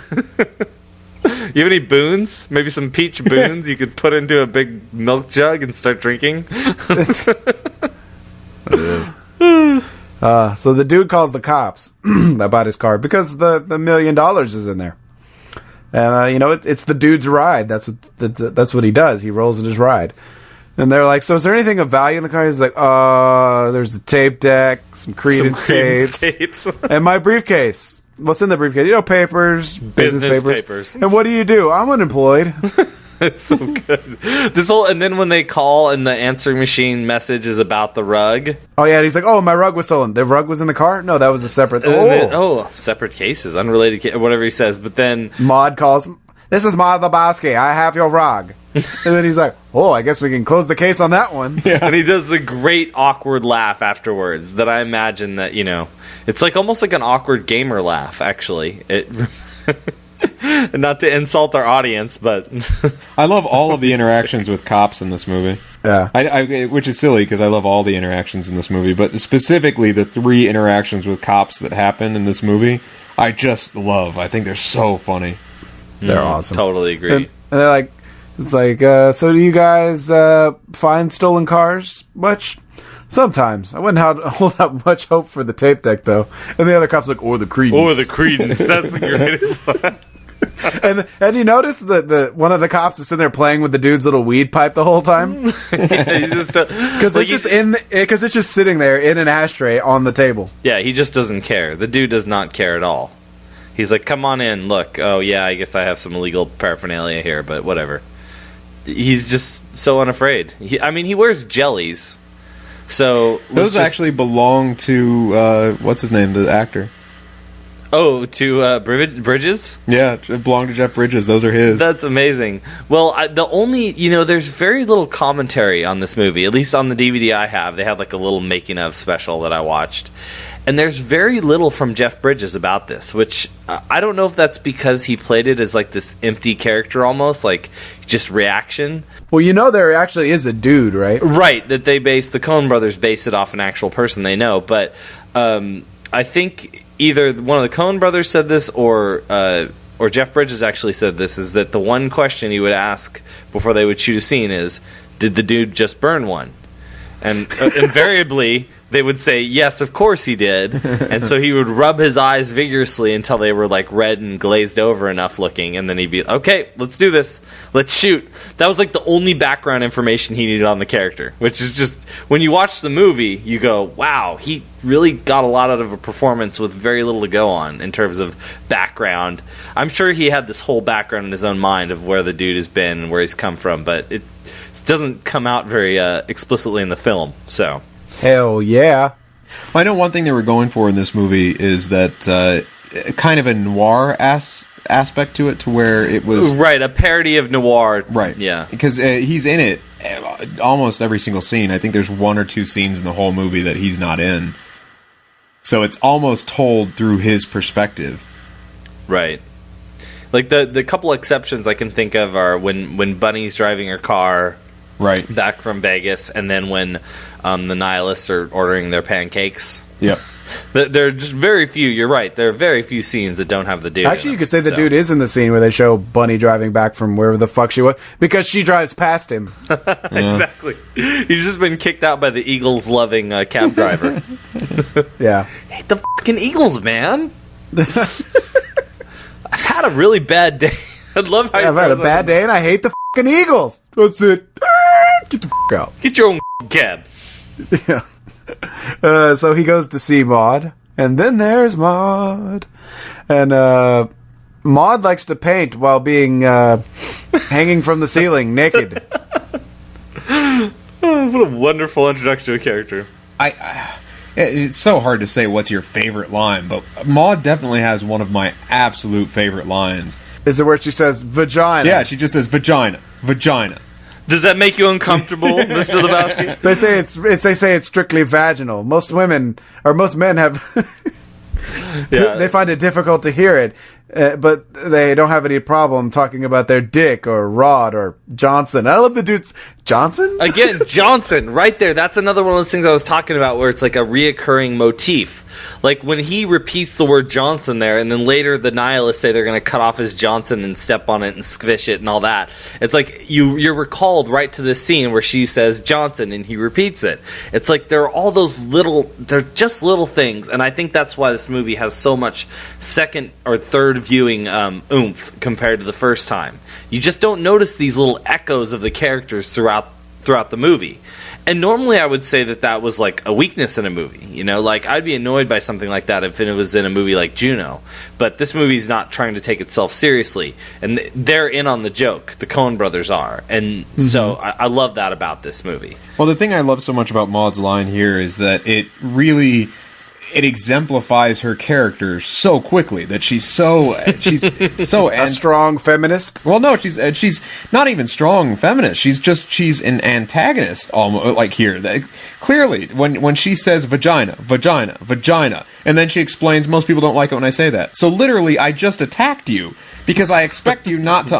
Speaker 8: You have any boons? Maybe some peach boons you could put into a big milk jug and start drinking?
Speaker 7: So the dude calls the cops about his car because the $1 million is in there. And, it's the dude's ride. That's what he does. He rolls in his ride. And they're like, so is there anything of value in the car? He's like, there's a tape deck, some Creedence tapes, and my briefcase. What's in the briefcase? Papers, business papers. And what do? I'm unemployed.
Speaker 8: It's so good. And then when they call and the answering machine message is about the rug.
Speaker 7: Oh, yeah, and he's like, my rug was stolen. The rug was in the car? No, that was a separate...
Speaker 8: Separate cases, unrelated whatever he says. But then...
Speaker 7: Maude calls, this is Big Lebowski. I have your rug. And then he's like, I guess we can close the case on that one.
Speaker 8: Yeah. And he does the great awkward laugh afterwards that I imagine that, it's like almost like an awkward gamer laugh, actually. Not to insult our audience, but...
Speaker 9: I love all of the interactions with cops in this movie.
Speaker 7: Yeah.
Speaker 9: Which is silly because I love all the interactions in this movie, but specifically the 3 interactions with cops that happen in this movie, I just love. I think they're so funny.
Speaker 7: They're awesome.
Speaker 8: Totally agree.
Speaker 7: And they're like... It's like, so do you guys find stolen cars much? Sometimes. I wouldn't hold out much hope for the tape deck, though. And the other cop's like, or the Creedence.
Speaker 8: That's the greatest one.
Speaker 7: And you notice that one of the cops is sitting there playing with the dude's little weed pipe the whole time?
Speaker 8: Yeah, he's just...
Speaker 7: Because it's just sitting there in an ashtray on the table.
Speaker 8: Yeah, he just doesn't care. The dude does not care at all. He's like, come on in, look. Oh, yeah, I guess I have some illegal paraphernalia here, but whatever. He's just so unafraid. He wears jellies. So
Speaker 9: those actually belong to what's his name, the actor.
Speaker 8: Oh, to Bridges?
Speaker 9: Yeah, it belonged to Jeff Bridges. Those are his.
Speaker 8: That's amazing. Well, there's very little commentary on this movie. At least on the DVD I have, they had like a little making of special that I watched. And there's very little from Jeff Bridges about this, which I don't know if that's because he played it as like this empty character almost, like just reaction.
Speaker 7: Well, there actually is a dude, right?
Speaker 8: Right, that the Coen brothers based it off an actual person they know. But I think either one of the Coen brothers said this or Jeff Bridges actually said this, is that the one question he would ask before they would shoot a scene is, did the dude just burn one? And invariably, they would say, yes, of course he did. And so he would rub his eyes vigorously until they were like red and glazed over enough looking. And then he'd be, okay, let's do this. Let's shoot. That was like the only background information he needed on the character, which is just, when you watch the movie, you go, wow, he really got a lot out of a performance with very little to go on in terms of background. I'm sure he had this whole background in his own mind of where the dude has been and where he's come from, but it doesn't come out very explicitly in the film, so...
Speaker 7: Hell yeah.
Speaker 9: I know one thing they were going for in this movie is that kind of a noir aspect to it, to where it was...
Speaker 8: Right, a parody of noir.
Speaker 9: Right.
Speaker 8: Yeah.
Speaker 9: Because he's in it almost every single scene. I think there's 1 or 2 scenes in the whole movie that he's not in. So it's almost told through his perspective.
Speaker 8: Right. Like, the couple exceptions I can think of are when Bunny's driving her car...
Speaker 9: Right.
Speaker 8: Back from Vegas, and then when the nihilists are ordering their pancakes.
Speaker 9: Yep.
Speaker 8: There are just very few, you're right, there are very few scenes that don't have the dude.
Speaker 7: Actually, you could say the dude is in the scene where they show Bunny driving back from wherever the fuck she was, because she drives past him.
Speaker 8: Exactly. He's just been kicked out by the Eagles-loving cab driver.
Speaker 7: Yeah.
Speaker 8: Hate the fucking Eagles, man. I've had a really bad day. I love how
Speaker 7: I've had a bad day and I hate the fucking Eagles. That's it. Get the fuck out.
Speaker 8: Get your own cab.
Speaker 7: Yeah. So he goes to see Maud, and then there's Maud. And Maud likes to paint while being hanging from the ceiling naked.
Speaker 8: Oh, what a wonderful introduction to a character.
Speaker 9: It's so hard to say what's your favorite line, but Maud definitely has one of my absolute favorite lines.
Speaker 7: Is it where she says vagina?
Speaker 9: Yeah, she just says vagina, vagina.
Speaker 8: Does that make you uncomfortable, Mr. Lebowski?
Speaker 7: They say it's strictly vaginal. Most women or most men have they find it difficult to hear it, but they don't have any problem talking about their dick or Rod or Johnson. I love the dude's Johnson
Speaker 8: again. Johnson, right there. That's another one of those things I was talking about, where it's like a reoccurring motif. Like when he repeats the word Johnson there, and then later the nihilists say they're going to cut off his Johnson and step on it and squish it and all that. It's like you're recalled right to this scene where she says Johnson and he repeats it. It's like there are all those they're just little things, and I think that's why this movie has so much second or third viewing oomph compared to the first time. You just don't notice these little echoes of the characters throughout the movie. And normally I would say that was like a weakness in a movie. You know, like I'd be annoyed by something like that if it was in a movie like Juno. But this movie's not trying to take itself seriously. And they're in on the joke. The Coen brothers are. And so I love that about this movie.
Speaker 9: Well, the thing I love so much about Maud's line here is that it exemplifies her character so quickly, that she's so
Speaker 7: a strong feminist.
Speaker 9: Well, no, she's not even strong feminist. She's an antagonist almost, like here. Clearly, when she says vagina, vagina, vagina, and then she explains most people don't like it when I say that. So literally, I just attacked you because I expect you not to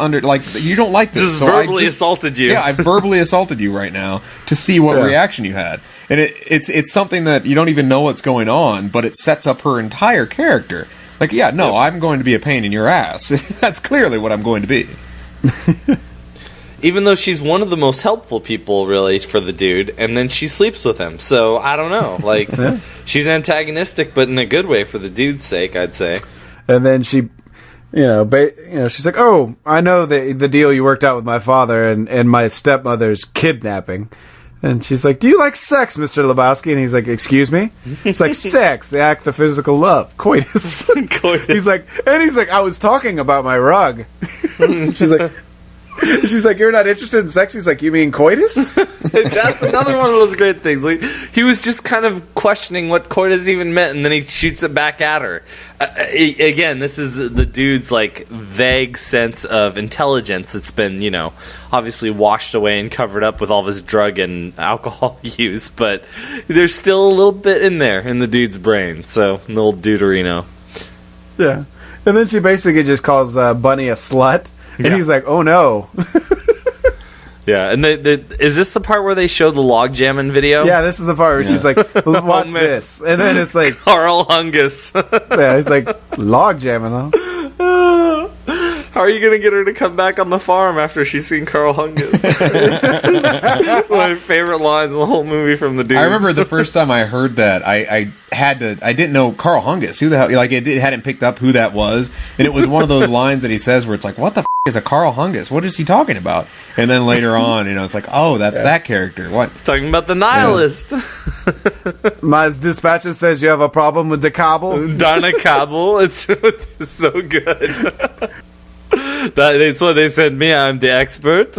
Speaker 9: you don't like this.
Speaker 8: Just
Speaker 9: so
Speaker 8: verbally assaulted you.
Speaker 9: Yeah, I verbally assaulted you right now to see what reaction you had. And it's something that you don't even know what's going on, but it sets up her entire character. Like, I'm going to be a pain in your ass. That's clearly what I'm going to be.
Speaker 8: Even though she's one of the most helpful people, really, for the dude, and then she sleeps with him. So, I don't know. Like, she's antagonistic, but in a good way for the dude's sake, I'd say.
Speaker 7: And then she... she's like, "Oh, I know the deal you worked out with my father and my stepmother's kidnapping." And she's like, "Do you like sex, Mr. Lebowski?" And he's like, "Excuse me?" She's like, "Sex, the act of physical love, coitus."
Speaker 8: Coitus.
Speaker 7: He's like, "I was talking about my rug." She's like, "You're not interested in sex?" He's like, "You mean coitus?"
Speaker 8: That's another one of those great things. Like, he was just kind of questioning what coitus even meant, and then he shoots it back at her. Again, this is the dude's like vague sense of intelligence. It's been, obviously washed away and covered up with all of his drug and alcohol use, but there's still a little bit in there in the dude's brain. So, an old deuterino.
Speaker 7: Yeah. And then she basically just calls Bunny a slut. And he's like, "Oh no."
Speaker 8: Yeah, and is this the part where they show the log jamming video?
Speaker 7: Yeah, this is the part where she's like, "Watch this," and then it's like
Speaker 8: Carl Hungus.
Speaker 7: yeah, he's like log jamming, huh?
Speaker 8: How are you going to get her to come back on the farm after she's seen Carl Hungus? One of my favorite lines in the whole movie from the dude.
Speaker 9: I remember the first time I heard that, I didn't know Carl Hungus. Who the hell? Like, it hadn't picked up who that was, and it was one of those lines that he says where it's like, "What the is a Carl Hungus? What is he talking about?" And then later on, it's like, "Oh, that's that character." What?
Speaker 8: He's talking about the nihilist.
Speaker 7: My dispatcher says you have a problem with the cobble.
Speaker 8: Donna Cobble. It's so good. That's what they said me. I'm the expert.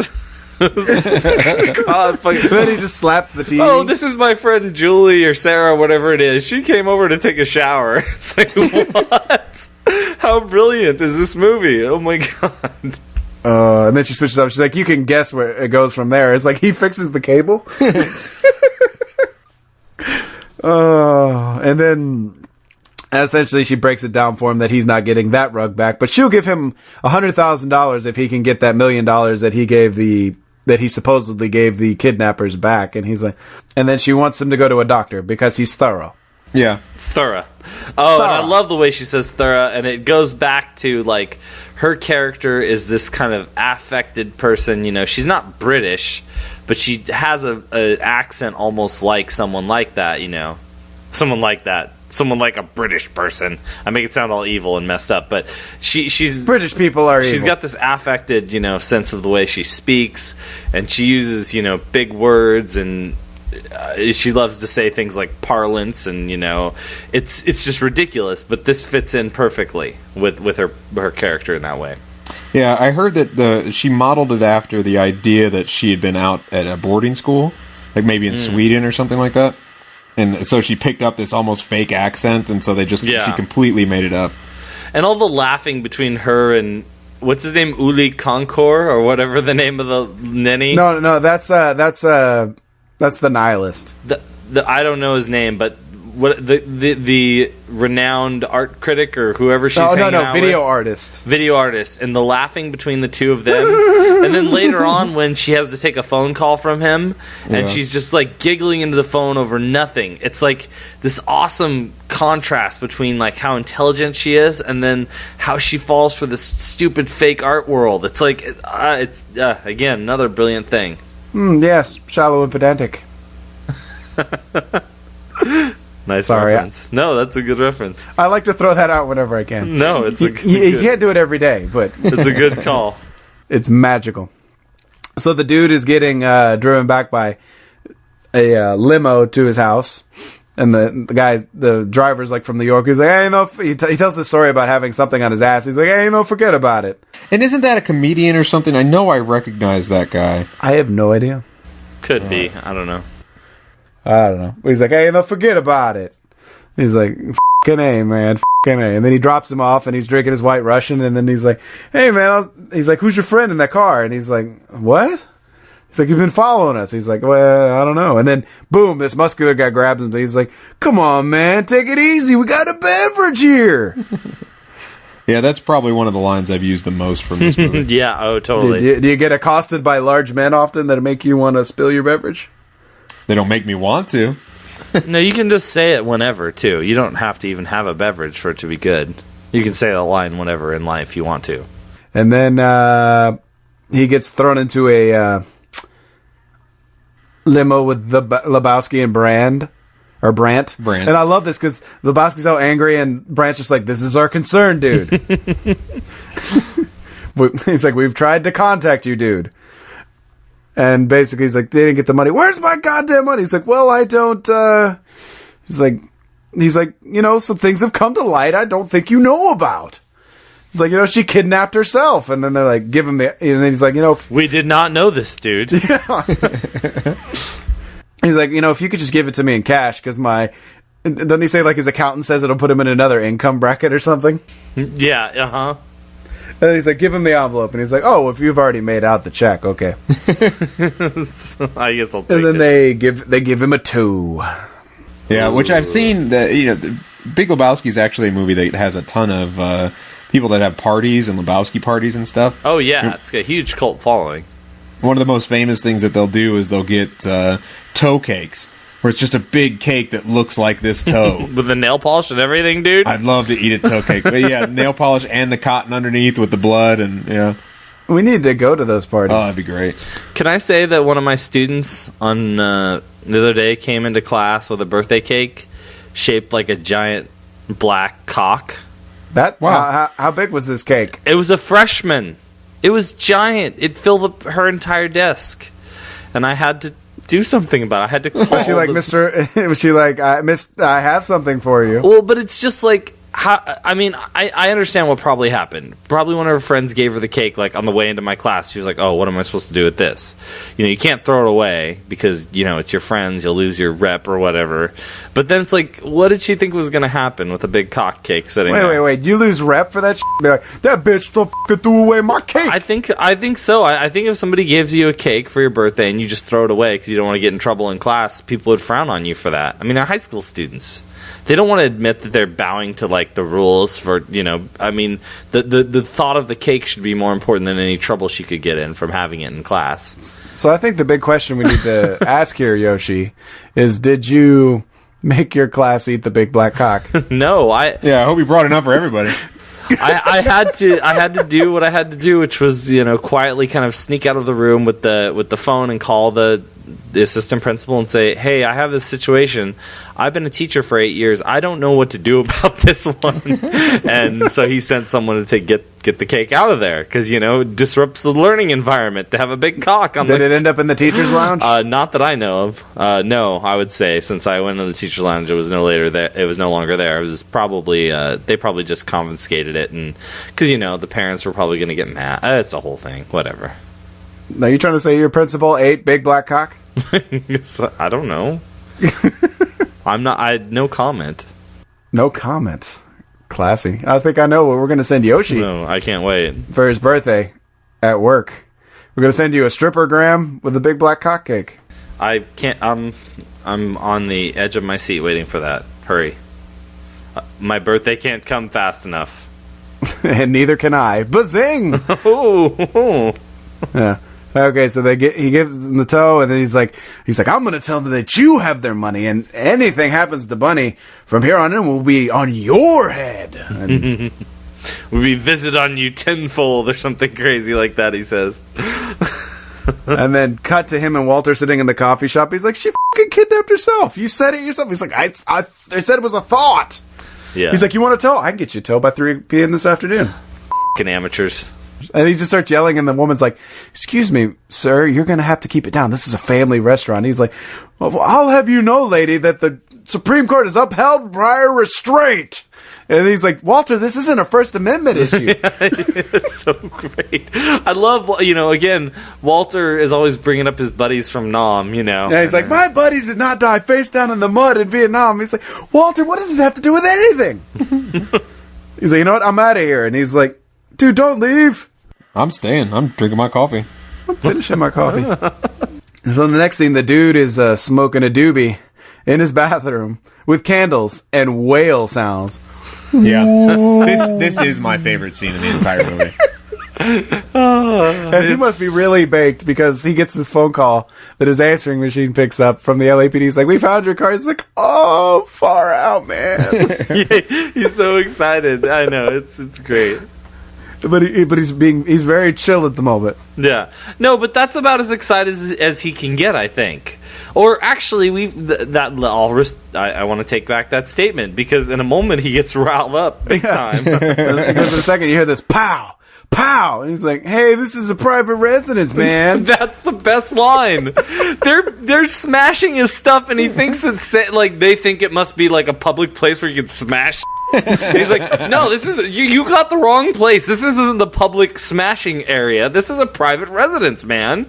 Speaker 8: God,
Speaker 7: Then he just slaps the TV.
Speaker 8: Oh, this is my friend Julie or Sarah, whatever it is. She came over to take a shower. It's like, what? How brilliant is this movie? Oh my god.
Speaker 7: And then she switches up. She's like, you can guess where it goes from there. It's like he fixes the cable. And then essentially she breaks it down for him that he's not getting that rug back, but she'll give him $100,000 if he can get that $1 million that he supposedly gave the kidnappers back. And he's like, and then she wants him to go to a doctor because he's thorough.
Speaker 9: Yeah.
Speaker 8: Thorough. Oh, and I love the way she says thorough, and it goes back to, like, her character is this kind of affected person, she's not British, but she has an accent almost like someone like that, Someone like that. Someone like a British person. I make it sound all evil and messed up, but she's...
Speaker 7: British people are evil.
Speaker 8: She's got this affected, sense of the way she speaks, and she uses, big words, and she loves to say things like parlance, and, it's just ridiculous, but this fits in perfectly with her character in that way.
Speaker 9: Yeah, I heard that she modeled it after the idea that she had been out at a boarding school, like maybe in Sweden or something like that. And so she picked up this almost fake accent, and so she completely made it up.
Speaker 8: And all the laughing between her and what's his name, Uli Concor, or whatever the name of the ninny.
Speaker 7: No, that's the nihilist.
Speaker 8: I don't know his name, but what the renowned art critic or whoever she's hanging out with. Video artist, and the laughing between the two of them, and then later on when she has to take a phone call from him, and she's just like giggling into the phone over nothing. It's like this awesome contrast between like how intelligent she is and then how she falls for this stupid fake art world. It's like it's again another brilliant thing.
Speaker 7: Yes, shallow and pedantic.
Speaker 8: Nice reference. No, that's a good reference.
Speaker 7: I like to throw that out whenever I can.
Speaker 8: No, it's a
Speaker 7: you can't do it every day, but
Speaker 8: it's a good call.
Speaker 7: It's magical. So the dude is getting driven back by a limo to his house, and the driver's like from New York. He's like, "Hey, no," he tells the story about having something on his ass. He's like, "Hey, no, forget about it."
Speaker 9: And isn't that a comedian or something? I know I recognize that guy.
Speaker 7: I have no idea.
Speaker 8: Could be. I don't know.
Speaker 7: He's like, "Hey, no, forget about it." He's like, "F***ing A, man, f***ing A." And then he drops him off, and he's drinking his White Russian, and then he's like, "Hey, man," he's like, "Who's your friend in that car?" And he's like, "What?" He's like, "You've been following us." He's like, "Well, I don't know." And then, boom, this muscular guy grabs him. He's like, "Come on, man, take it easy. We got a beverage here."
Speaker 9: Yeah, that's probably one of the lines I've used the most from this movie.
Speaker 8: Yeah, oh, totally.
Speaker 7: Do you get accosted by large men often that make you want to spill your beverage?
Speaker 9: They don't make me want to.
Speaker 8: No, you can just say it whenever, too. You don't have to even have a beverage for it to be good. You can say the line whenever in life you want to.
Speaker 7: And then he gets thrown into a limo with the Lebowski and Brandt. And I love this because Lebowski's so angry, and Brandt's just like, "This is our concern, dude." He's like, "We've tried to contact you, dude." And basically, he's like, "They didn't get the money. Where's my goddamn money?" He's like, "Well, I don't." He's like, some things have come to light I don't think you know about. He's like, she kidnapped herself. And then they're like, give him and then he's like,
Speaker 8: we did not know this, dude.
Speaker 7: Yeah. He's like, if you could just give it to me in cash, because doesn't he say like his accountant says it'll put him in another income bracket or something?
Speaker 8: Yeah, uh-huh.
Speaker 7: And then he's like, give him the envelope. And he's like, oh, if you've already made out the check, okay.
Speaker 8: So I guess I'll take it.
Speaker 7: And then they give him a 2.
Speaker 9: Yeah, which I've seen. Big Lebowski is actually a movie that has a ton of people that have parties and Lebowski parties and stuff.
Speaker 8: Oh, yeah. It's got a huge cult following.
Speaker 9: One of the most famous things that they'll do is they'll get toe cakes. where it's just a big cake that looks like this toe.
Speaker 8: With the nail polish and everything, dude.
Speaker 9: I'd love to eat a toe cake. But yeah, nail polish and the cotton underneath with the blood, and yeah.
Speaker 7: We need to go to those parties.
Speaker 9: Oh, that'd be great.
Speaker 8: Can I say that one of my students on the other day came into class with a birthday cake shaped like a giant black cock?
Speaker 7: Wow. How big was this cake?
Speaker 8: It was a freshman. It was giant. It filled her entire desk. And I had to do something about it. I had to call.
Speaker 7: Was she like, was she like, I have something for you?
Speaker 8: Well, but it's just like, I understand what probably happened. Probably one of her friends gave her the cake, like, on the way into my class. She was like, oh, what am I supposed to do with this? You can't throw it away because, it's your friends. You'll lose your rep or whatever. But then it's like, what did she think was going to happen with a big cock cake sitting there?
Speaker 7: Wait. You lose rep for that shit? Be like, that bitch still fucking threw away my cake.
Speaker 8: I think so. I think if somebody gives you a cake for your birthday and you just throw it away because you don't want to get in trouble in class, people would frown on you for that. I mean, they're high school students. They don't want to admit that they're bowing to, like, the rules for, the thought of the cake should be more important than any trouble she could get in from having it in class.
Speaker 7: So I think the big question we need to ask here, Yoshi, is did you make your class eat the big black cock?
Speaker 8: No,
Speaker 9: I hope you brought enough for everybody.
Speaker 8: I had to do what I had to do, which was, quietly kind of sneak out of the room with the phone and call the assistant principal and say, hey, I have this situation. I've been a teacher for 8 years. I don't know what to do about this one. And so he sent someone to get the cake out of there because, disrupts the learning environment to have a big cock on
Speaker 7: Did it end up in the teacher's lounge?
Speaker 8: Not that I know of. No, I would say since I went to the teacher's lounge, it was no longer there. It was probably they probably just confiscated it, and because the parents were probably going to get mad. It's a whole thing. Whatever.
Speaker 7: Are you trying to say your principal ate big black cock?
Speaker 8: I don't know. I'm not. No comment.
Speaker 7: No comment. Classy. I think I know what we're going to send Yoshi.
Speaker 8: No, I can't wait
Speaker 7: for his birthday at work. We're going to send you a strippergram with a big black cock cake.
Speaker 8: I can't. I'm on the edge of my seat waiting for that. Hurry. My birthday can't come fast enough.
Speaker 7: And neither can I. Bazing!
Speaker 8: Oh.
Speaker 7: Yeah. Okay, so he gives them the toe, and then he's like, I'm going to tell them that you have their money, and anything happens to Bunny from here on in will be on your head. And
Speaker 8: we'll be visited on you tenfold or something crazy like that, he says.
Speaker 7: And then cut to him and Walter sitting in the coffee shop. He's like, she fucking kidnapped herself. You said it yourself. He's like, I said it was a thought.
Speaker 8: Yeah.
Speaker 7: He's like, you want a toe? I can get you a toe by 3 p.m. this afternoon.
Speaker 8: Fucking amateurs.
Speaker 7: And he just starts yelling, and the woman's like, excuse me, sir, you're going to have to keep it down. This is a family restaurant. He's like, well, I'll have you know, lady, that the Supreme Court has upheld prior restraint. And he's like, Walter, this isn't a First Amendment issue.
Speaker 8: Yeah, it's so great. I love, again, Walter is always bringing up his buddies from Nam,
Speaker 7: Yeah, he's like, my buddies did not die face down in the mud in Vietnam. He's like, Walter, what does this have to do with anything? He's like, you know what? I'm out of here. And he's like, dude, don't leave.
Speaker 9: I'm staying. I'm drinking my coffee.
Speaker 7: I'm finishing my coffee. So the next thing, the dude is smoking a doobie in his bathroom with candles and whale sounds.
Speaker 9: Yeah. This is my favorite scene in the entire movie.
Speaker 7: And he must be really baked because he gets this phone call that his answering machine picks up from the LAPD. He's like, we found your car. He's like, oh, far out, man.
Speaker 8: Yeah, he's so excited. I know. It's great.
Speaker 7: But he's very chill at the moment.
Speaker 8: Yeah, no, but that's about as excited as he can get, I think. Or actually, I want to take back that statement because in a moment he gets riled up big time.
Speaker 7: Because in a second you hear this pow, pow, and he's like, "Hey, this is a private residence, man."
Speaker 8: That's the best line. They're smashing his stuff, and he thinks they think it must be like a public place where you can smash. He's like, no, this is you got the wrong place. This isn't the public smashing area. This is a private residence, man.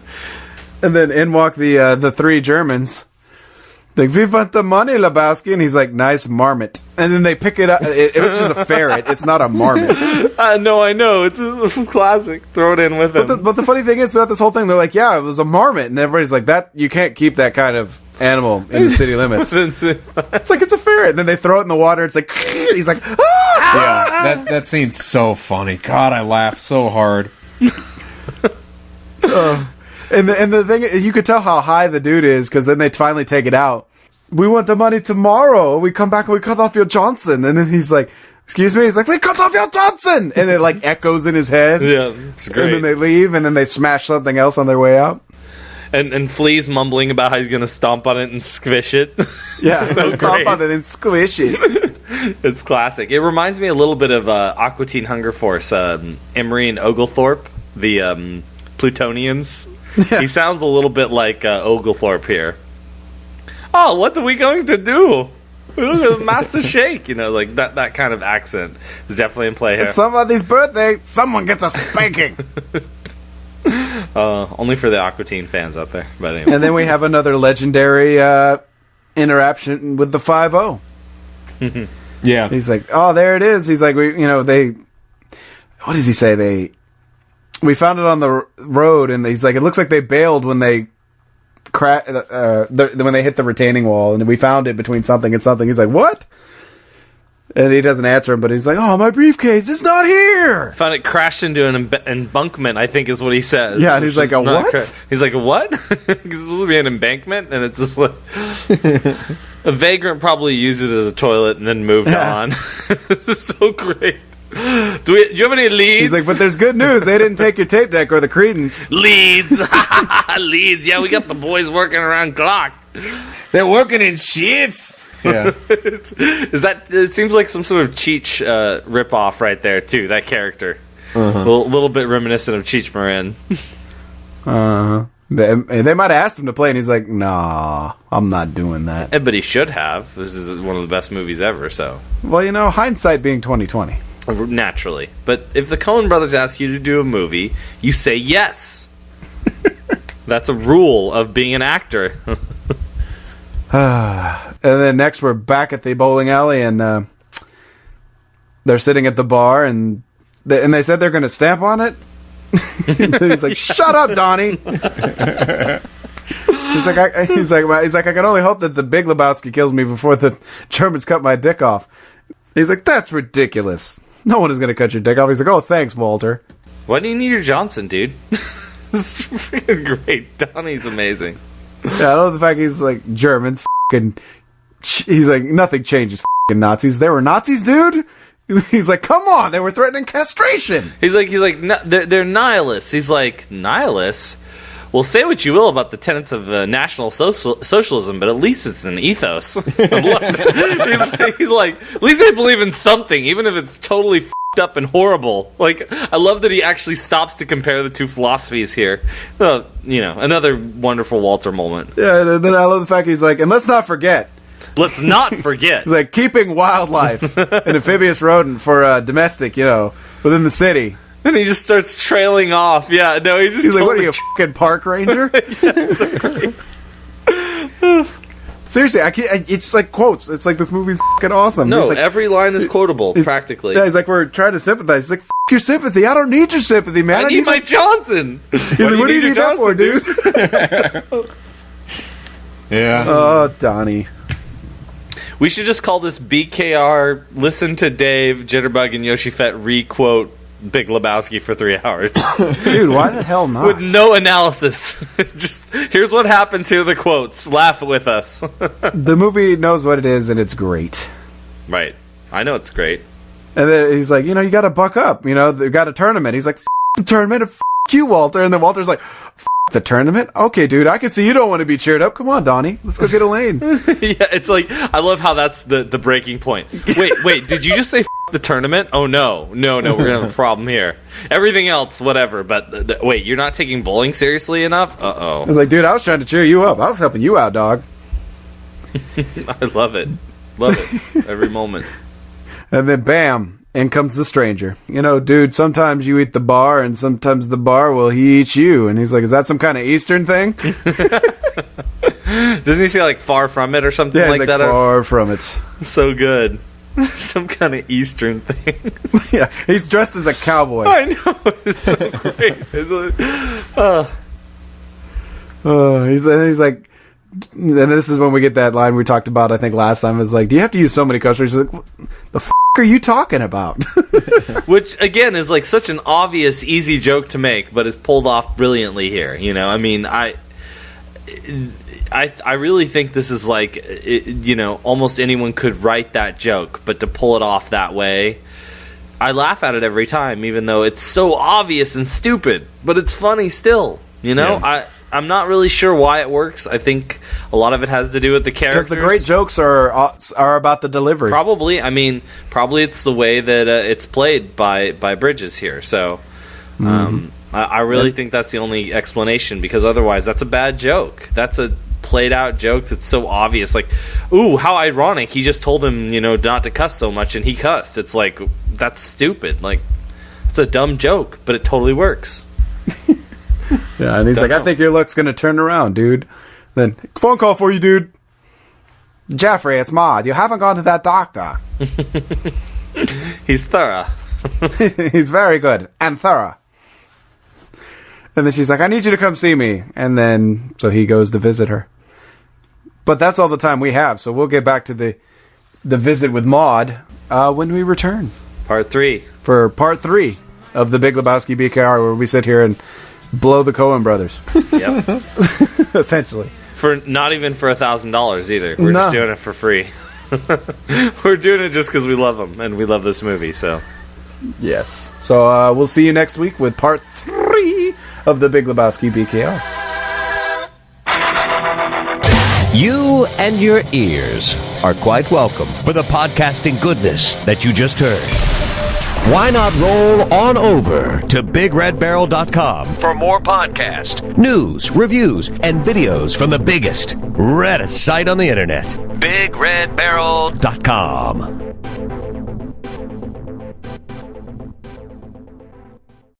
Speaker 7: And then in walk the three Germans. Like, we want the money, Lebowski. And he's like, nice marmot. And then they pick it up. It's just a ferret. It's not a marmot.
Speaker 8: No, I know. It's a classic. Throw it in with him.
Speaker 7: But the funny thing is, throughout this whole thing, they're like, yeah, it was a marmot. And everybody's like, that you can't keep that kind of animal in the city limits. It's like, it's a ferret. And then they throw it in the water. It's like, he's like, ah!
Speaker 9: Yeah, that scene's so funny. God, I laughed so hard.
Speaker 7: And the thing, you could tell how high the dude is because then they finally take it out. we want the money tomorrow. We come back and we cut off your Johnson. And then he's like, excuse me? He's like, we cut off your Johnson! And it like echoes in his head.
Speaker 8: Yeah, it's great.
Speaker 7: And then they leave, and then they smash something else on their way out.
Speaker 8: And Flea's mumbling about how he's going to stomp on it and squish it.
Speaker 7: Yeah,
Speaker 8: so
Speaker 7: stomp
Speaker 8: great.
Speaker 7: on it and squish it.
Speaker 8: It's classic. It reminds me a little bit of Aqua Teen Hunger Force, Emery and Oglethorpe, the Plutonians.
Speaker 7: Yeah.
Speaker 8: He sounds a little bit like Oglethorpe here. Oh, what are we going to do? Master Shake, like that kind of accent is definitely in play here.
Speaker 7: It's somebody's birthday. Someone gets a spanking.
Speaker 8: Only for the Aqua Teen fans out there. But anyway.
Speaker 7: And then we have another legendary interaction with the 5-0.
Speaker 9: Yeah.
Speaker 7: He's like, oh, there it is. He's like, what does he say? We found it on the road, and he's like, it looks like they bailed when they when they hit the retaining wall, and we found it between something and something. He's like, what? And he doesn't answer him, but he's like, oh, my briefcase, it's not here!
Speaker 8: Found it crashed into an embankment, I think is what he says.
Speaker 7: Yeah, and he's like, a what?
Speaker 8: He's like, a what? Because it's supposed to be an embankment, and it's just like... A vagrant probably used it as a toilet and then moved on. This is so great. Do you have any leads?
Speaker 7: He's like, but there's good news. They didn't take your tape deck or the Credence.
Speaker 8: Leads! Leads, yeah, we got the boys working around clock.
Speaker 9: They're working in shifts. Yeah.
Speaker 8: It seems like some sort of Cheech ripoff right there, too, that character. A little bit reminiscent of Cheech Marin.
Speaker 7: They might have asked him to play, and he's like, nah, I'm not doing that.
Speaker 8: But he should have. This is one of the best movies ever, so.
Speaker 7: Well, hindsight being 20/20.
Speaker 8: Naturally. But if the Coen brothers ask you to do a movie, you say yes. That's a rule of being an actor.
Speaker 7: And then next we're back at the bowling alley, and they're sitting at the bar, and they said they're going to stamp on it. He's like, shut up, Donnie. He's like, I can only hope that the Big Lebowski kills me before the Germans cut my dick off. He's like, that's ridiculous. No one is going to cut your dick off. He's like, oh, thanks, Walter.
Speaker 8: Why do you need your Johnson, dude? This is freaking great. Donnie's amazing.
Speaker 7: Yeah, I love the fact he's like, Germans, he's like, nothing changes, Nazis. They were Nazis, dude? He's like, come on, they were threatening castration.
Speaker 8: He's like, no, they're nihilists. He's like, nihilists? Well, say what you will about the tenets of National Socialism, but at least it's an ethos. He's like, at least they believe in something, even if it's totally f***ed up and horrible. Like, I love that he actually stops to compare the two philosophies here. Another wonderful Walter moment.
Speaker 7: Yeah, and then I love the fact he's like, and let's not forget.
Speaker 8: Let's not forget.
Speaker 7: He's like, keeping wildlife, an amphibious rodent for domestic, within the city.
Speaker 8: And he just starts trailing off. Yeah, no, he's
Speaker 7: like, what are you, a fucking park ranger?
Speaker 8: Yeah, so great.
Speaker 7: Seriously, it's like quotes. It's like this movie's fucking awesome.
Speaker 8: No,
Speaker 7: like,
Speaker 8: every line is quotable, practically.
Speaker 7: Yeah, he's like, we're trying to sympathize. He's like, f*** your sympathy. I don't need your sympathy, man.
Speaker 8: I need my Johnson.
Speaker 7: He's like, what do you need that for, dude?
Speaker 9: Yeah.
Speaker 7: Oh, Donnie.
Speaker 8: We should just call this BKR, Listen to Dave, Jitterbug and Yoshifett re-quote Big Lebowski for 3 hours.
Speaker 7: Dude, why the hell not?
Speaker 8: With no analysis. Just, here's what happens, here are the quotes. Laugh with us.
Speaker 7: The movie knows what it is, and it's great.
Speaker 8: Right. I know it's great.
Speaker 7: And then he's like, you gotta buck up. They've got a tournament. He's like, f*** the tournament, and f*** you, Walter. And then Walter's like, f*** the tournament? Okay, dude, I can see you don't want to be cheered up. Come on, Donnie. Let's go get Elaine.
Speaker 8: Yeah, it's like, I love how that's the breaking point. Wait, did you just say f*** the tournament? Oh, no, we're gonna have a problem here. Everything else, whatever, but wait, you're not taking bowling seriously enough? Uh-oh.
Speaker 7: I was like, dude, I was trying to cheer you up. I was helping you out, dog.
Speaker 8: I love it. Every moment.
Speaker 7: And then, bam, in comes the stranger. Dude, sometimes you eat the bar, and sometimes the bar will he eat you. And he's like, is that some kind of Eastern thing?
Speaker 8: Doesn't he say, like, far from it or something
Speaker 7: like
Speaker 8: that?
Speaker 7: Yeah, far from it.
Speaker 8: So good. Some kind of Eastern thing.
Speaker 7: Yeah, he's dressed as a cowboy.
Speaker 8: I know. It's so great.
Speaker 7: He's like, and this is when we get that line we talked about, I think, last time. Is like, do you have to use so many customers? He's like, what the f*** are you talking about?
Speaker 8: Which, again, is like such an obvious, easy joke to make, but is pulled off brilliantly here. I mean, I really think this is like, almost anyone could write that joke, but to pull it off that way, I laugh at it every time, even though it's so obvious and stupid, but it's funny still. I'm not really sure why it works. I think a lot of it has to do with the characters.
Speaker 7: Because the great jokes are about the delivery.
Speaker 8: Probably. I mean, probably it's the way that it's played by Bridges here. So I really think that's the only explanation, because otherwise that's a bad joke. That's a played out joke that's so obvious. Like, ooh, how ironic. He just told him, not to cuss so much, and he cussed. It's like, that's stupid. Like, it's a dumb joke, but it totally works.
Speaker 7: Yeah, and he's like, I think your luck's going to turn around, dude. Then, phone call for you, dude. Jeffrey, it's Maude. You haven't gone to that doctor.
Speaker 8: He's thorough.
Speaker 7: He's very good. And thorough. And then she's like, I need you to come see me. And then, so he goes to visit her. But that's all the time we have, so we'll get back to the visit with Maude when we return.
Speaker 8: Part 3.
Speaker 7: For part 3 of the Big Lebowski BKR, where we sit here and blow the Coen brothers.
Speaker 8: Yep.
Speaker 7: Essentially.
Speaker 8: For not even for $1,000 either. We're just doing it for free. We're doing it just because we love them and we love this movie. So
Speaker 7: yes. So we'll see you next week with part 3 of the Big Lebowski BKR.
Speaker 1: You and your ears are quite welcome for the podcasting goodness that you just heard. Why not roll on over to BigRedBarel.com for more podcasts, news, reviews, and videos from the biggest, reddest site on the internet, BigRedBarel.com.